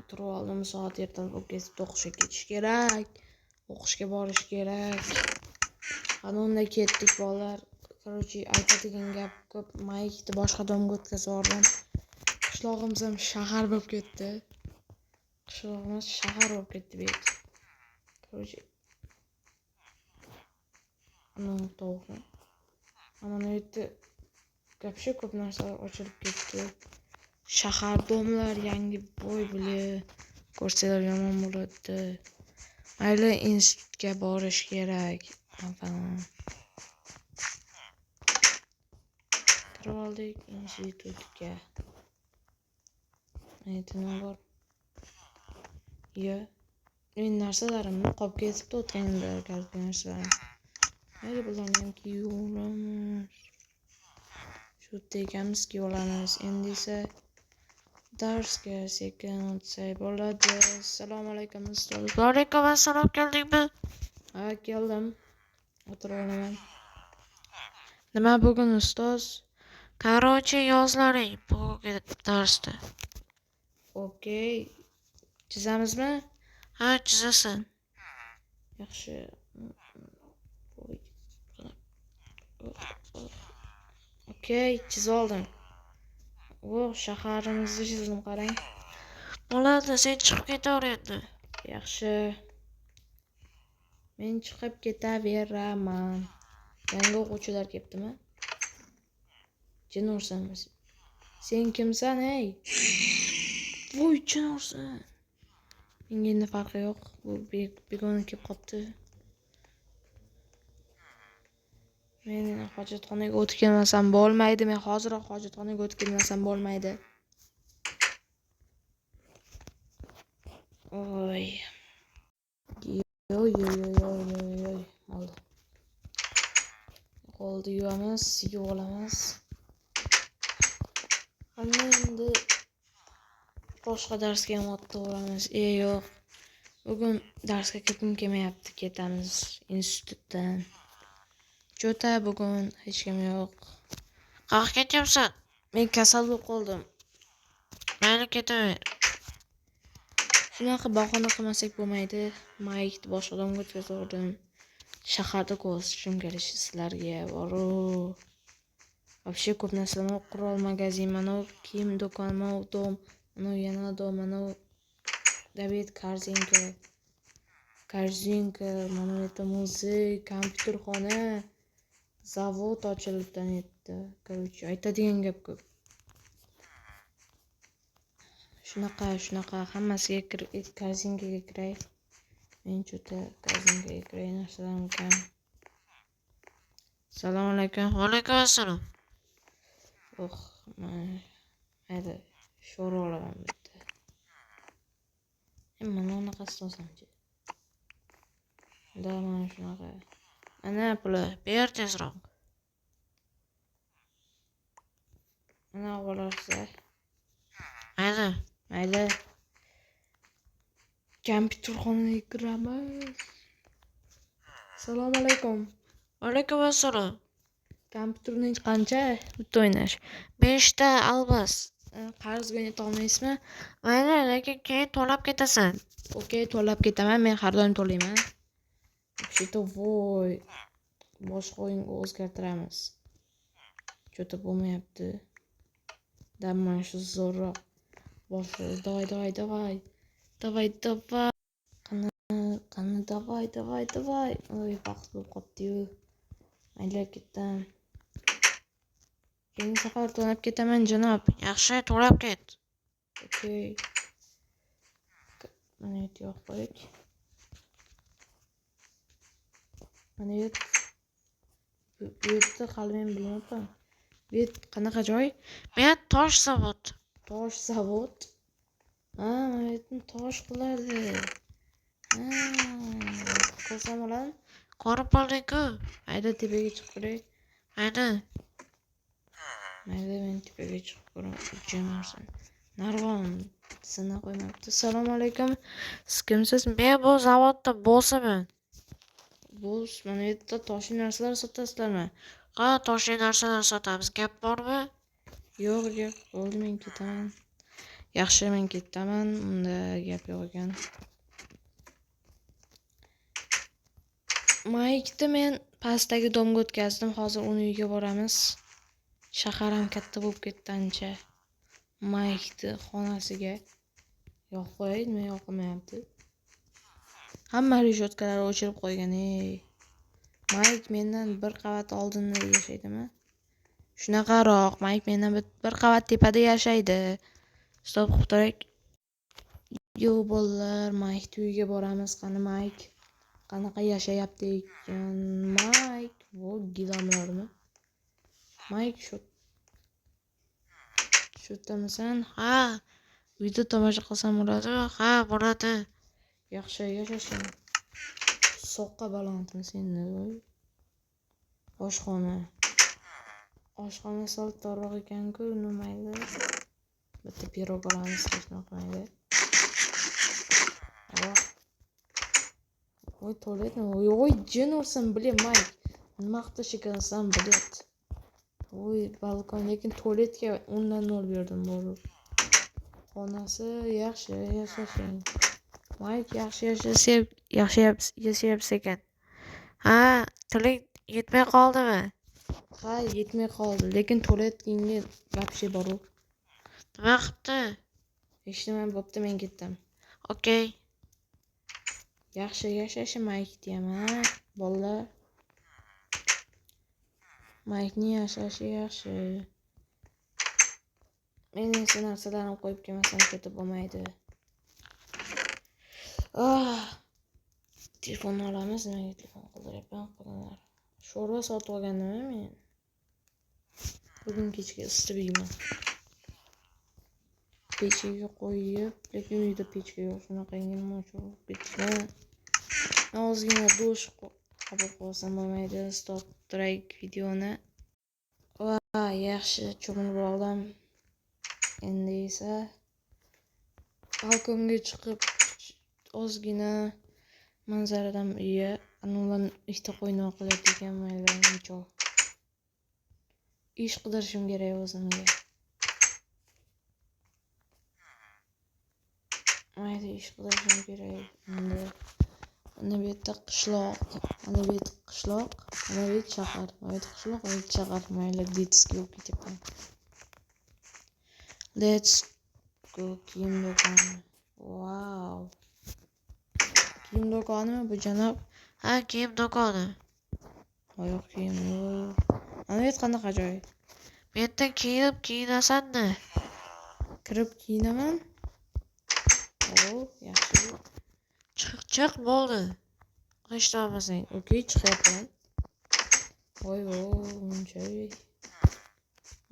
Turib oldim, soat ertalab ketib o'qishga ketish kerak. O'qishga borish kerak. Qanunda ketdik bolalar. Короче, aytadigan gap ko'p. Maykni boshqa domga o'tkazib yubordim. Qishlog'imiz ham shahar bo'lib ketdi. Qishlog'imiz shahar bo'lib ketdi bu yerda. Короче, tovuqni. Mana bu yerda gapsha ko'p narsalar ochilib ketdi. Shahar domlar yangi boy bile ko'rsalar yomon bo'ladi. Mayli institutga borish kerak. Kirib oldik institutga. Nima bor? Men narsalarimni qolib ketibdi o'tganda galgi narsalar. Mayli bularni ham kiyib olamiz. Shu tegamiz kiyib olamiz. Endi esa darsga sekin o'tsak bo'ladi. Assalomu alaykum ustoz. Va alaykum assalom, keldingmi? Ha, keldim. O'tirib olaman. Nima bugun ustoz? Короче, yozlaring bugungi darsda. Okey. Chizamizmi? Ha, chizasan. Yaxshi. Okey, chizib oldim. Shaharimizni chizdim, qarang. Bo'ladi, sen chiqib ketaver endi. Yaxshi. Men chiqib ketaveraman. Yangi o'quvchilar kelibdimi? Jin ursanmiz. Sen kimsan, ey? Voy, jin ursan. Menga endi farqi yo'q. Bu begona kelib qopti. Men hojatxonaga o'tib kelmasam bo'lmaydi. Men hozirroq hojatxonaga o'tib kelmasam bo'lmaydi. Oy. Yoy. Oldi yuvamiz, olamiz. Ana endi boshqa darsga ham o'taveramiz. Yo'q. Bugun darsga kirgim kelmayapti. Ketamiz institutdan. Jo'ta bugun hech kim yo'q. Qayerga ketyapsan? Men kasal bo'lib qoldim. Mayli, ketaver. Shunaqa bahona qilmasak bo'lmaydi. Maykni boshqa domga o'tkazdim. Shaharda ko'rsatishim kerak sizlarga. Вообще ko'p narsalar qurol magazin, mana kiyim do'koni, mana dom, mana yana dom, mana David Korzinka, mana bu muzey, kompyuterxona, zavod ochilibdan etdi. Короче, aytadigan gap ko'p. Shunaqa hammasiga korzinkaga kiray. Men juda korzinkaga kiray narsalarim kam. Assalomu alaykum. Va alaykum assalom. Mayli, sho'ra olaman bitta. Mana unaqasi to'samchi. Mana shunaqa. Ana puli, Ber tezroq. mana olarsa. Mayli. Kompyuterxonaga kiramiz. Assalomu alaykum. Va alaykum assalom. Kompyuterning qancha? Bitta o'ynash. 5 ta albas. Qarzga o'ynay olmaysizmi? Mayli, lekin keyin to'lab ketasan. Okey, to'lab ketaman. Men har doim to'layman. Вообще-то voy. Boshqa o'yinga o'zgartiramiz. Cho'ta bo'lmayapti. Mana shu zo'rroq. Давай. Qani, давай. Oy, vaqt bo'lib qopti-yu. Mayli, ketdim. Keyingi safar to'lab ketaman, janob. Yaxshi, to'lab ket. Okey. Mana yerga yo'q qo'yik. Mana bu yerda hali men bilmayapman. Bu yer qanaqa joy? Men tosh zavod. Tosh zavod. Mana yerni tosh qiladi. Ko'rsam olam? Ko'rib olding-ku. Mayli, tepaga chiqib ko'ray. Mayli, men tepaga chiqib ko'raman. Narvon sina qo'ymabdi. Assalomu alaykum. Siz kimsiz? men bu zavodda bosman. Bo'sh, mana bu yerda toshli narsalar sotasizlarmi? Ha, toshli narsalar sotamiz. Gap bormi? Yo'q, bo'ldi, men ketaman. Yaxshi, men ketaman. Unda gap yo'q ekan. Maykni men pastdagi domga o'tkazdim. Hozir uni uyiga boramiz. Shahar ham katta bo'lib ketdi ancha. Maykni xonasiga yo'q, nima yoqmayapti. Hamma reshotkalarni o'chirib qo'ygan, ey. Mayk mendan bir qavat oldinda yashaydimi? Shunaqaroq, Mayk mendan bir qavat tepada yashaydi. Stop qilib turak. Yo bolalar, Mayk uyiga boramiz. Qani Mayk? Qanaqa yashayapti ekan Mayk? Vo gilamlarmi? Mayk shu yerdamisan? Ha, uyda tomosha qilsam bo'ladimi? Ha, bo'ladi. Yaxshi yashashing. Soqqa balandmi senni? Oshxona. Oshxona sal torroq ekan-ku, mayli. Bitta pirog olamiz, hech nima qilmaydi. Voy, tualetmi? Voy, jin ursin, bilet, Mayk. Nima qilish ekansan, bilet. Voy, balkon, lekin tualetga 10 dan 0 berdim borib. Xonasi yaxshi yashashing. Mayk yaxshi Yashayapsiz ekan. Ha, tiling yetmay qoldimi? Ha, yetmay qoldi, lekin tualetga gapshi bor-ku. Nima qilibdi? Hech nima bo'pti, men ketdim. Okey. Yaxshi yashashi Mayk deyman, bolalar. Maykni yashashi yaxshi. Men esa narsalarni qo'yib kelmasam ketib bo'lmaydi. Telefonni olamiz, nimaga telefon qildiryapman, qo'yinglar. Sho'rva sotib olgandim men. Bugun kechga isitib yeyman. Pechga qo'yib, lekin uyda pechka yo'q, shunaqangi nima uchun pechni. Ozgina dush qabul qilsam bo'lmaydi. Stop turak videoni. Va yaxshi cho'milib oldim. Endi esa balkonga chiqib ozgina manzaradan uyga ular ikkita qo'ynoq qilyapti ekan, mayli, nicho. Ish qidirishim kerak o'zimga. Mayli, ish qidirishim kerak. Endi ana bu yerda qishloq, ana bu yerda qishloq, ana bu yerda shahar, ana bu yerda qishloq, ana bu yerda shahar. Mayli, detskiy bo'lib ketyapman. Let's go kiyim do'koni. Wow. Kiyim do'konimi bu janob? Ha, kiyim do'koni. Oyoq kiyim. Ana bu yer qanaqa joy? Bu yerda kiyinasan-da. Kirib kiyinaman. Yaxshi. Chiq bo'ldi. Hech bo'lmasang. Okey, chiqyapman. Voy, munchoy.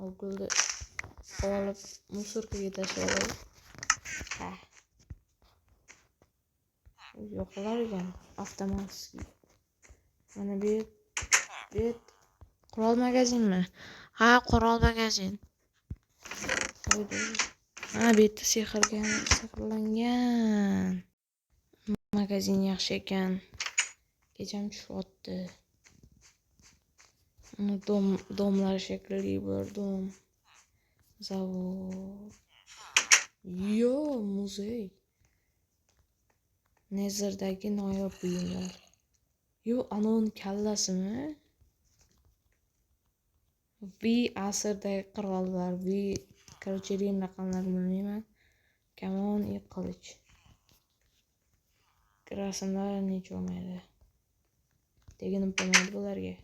Og'ildi. Olib musorkaga tashlab. Ha. Yo'qlar ekan, avtomatik. Mana bu qurol magazinmi? Ha, qurol magazin. Ha, bu yerda sehrlangan magazin yaxshi ekan. Kecham tushyapti. Uni domlar shekilli bir dom. Zavod. Yo, muzey. Nezirdagi noyob buyumlar. Yo, anon kallasimi? Vi asrdagi qirollar, короче, Rim raqamlarini bilmayman. Kamon и qilich. Rasmlar necha bo'lmaydi. Teginib bo'lmaydi bularga.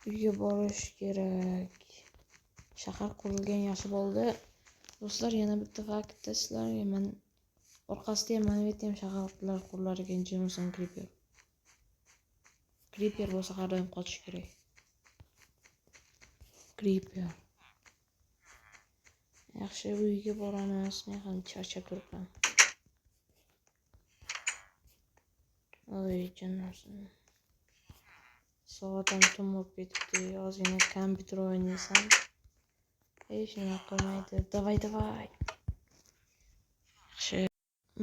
Uyga borish kerak. Shahar qurilgan yaxshi bo'ldi. Do'stlar, yana bitta fakt sizlarga. Men orqasida ham mana bu yerda ham shaharlar qurilar ekan, Jameson Creeper. Creeper bo'lsa har doim qochish kerak. Creeper. Yaxshi, uyga boramiz. Men ham charchab turibman. Oy, jannatsin. Soatim tumib ketdi. Ozgina kompyuter o'ynasam. Hech nima qilmaydi. Davay. Yaxshi.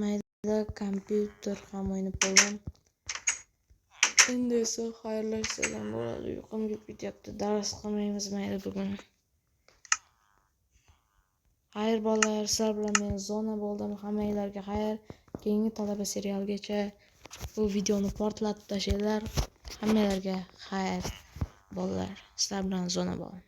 Mayli, kompyuter ham o'ynab bo'ldim. Endi esa xayrlashsam bo'ladi. Uyqum kelib ketyapti. Dars qilmaymiz mayli bugun. Xayr bolalar, sizlar bilan men Zona bo'ldim. Hammanglarga xayr. Keyingi talaba serialgacha bu videoni portlatib tashlanglar. Hammanglarga xayr bolalar. Sizlar bilan Zona bo'laman.